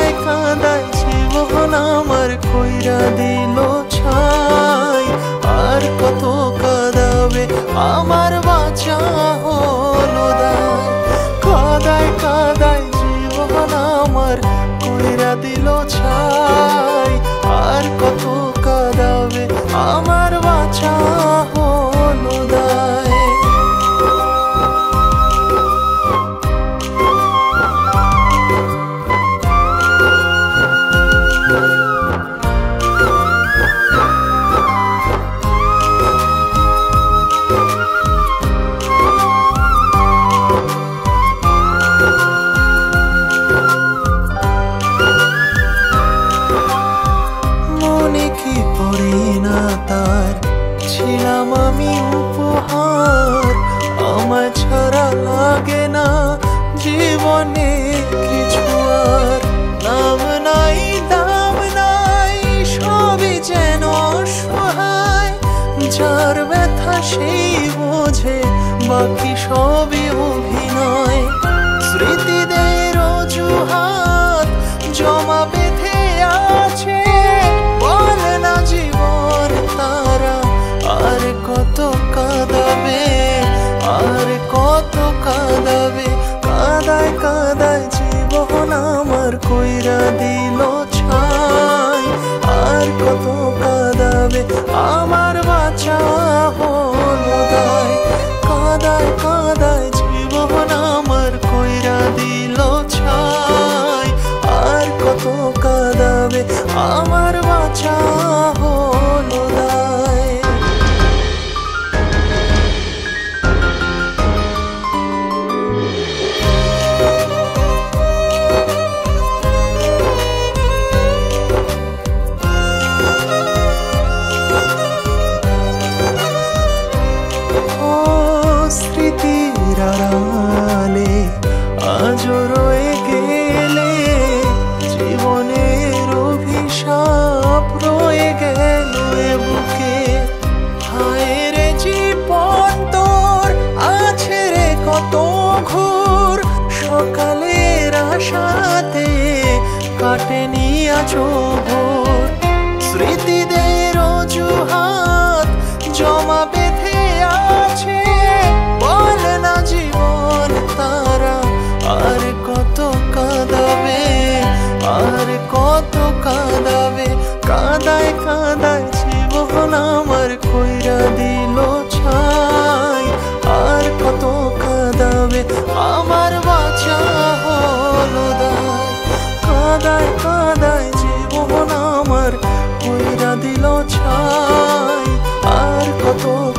কাঁদায় কাঁদায় জীবন আমার কইরা দিল ছাই। আর কত কাঁদাবে আমার বাঁচা হলো দায়। কাঁদায় কাঁদায় জীবন আমার কইরা দিল ছাই। আর কত কাঁদাবে আমার বাঁচা হলো দায়। কি পড়ে না তার ছিলাম আমি উপহার। আমার ছাড়া লাগে না জীবনে কিছু আর। নাম নাই দাম নাই সবই যেন অসহায়। যার ব্যথা সেই বোঝে বাকি সবই অভিনয়। স্মৃতিদের অজুহাত জমা বেঁধে আছে জীবন তারা। আর কত কাঁদাবে আর কত কাঁদাবে। কাঁদায় কাঁদায় জীবন আমার কইরা দিল ছাই। আর কত কাঁদাবে আমার বাঁচা হলো দায়। কাঁদায় কাঁদায় জীবন আমার কইরা দিল ছাই। আর কত কাঁদাবে আমার বাঁচা হলো দায়। ও স্মৃতির আড়ালে আজও রয়ে গেলে জীবনের অভিশাপ রয়ে গেল এ বুকে। হায় রে জীবন তোর আছে রে কত ঘোর। সকালের আশাতে কাটেনি আজও ভোর। স্মৃতিদের অজুহাত জমা বেঁধে আছে বলে না জীবন তারা। আর কত কাঁদাবে আর কত কাঁদাবে। কাঁদায় কাঁদায় জীবন আমার কইরা দিল ছাই। আর কত কাঁদাবে আমার বাঁচা হলো দায়। কাঁদায় কাঁদায় জীবন আমার কইরা দিল ছাই। আর কত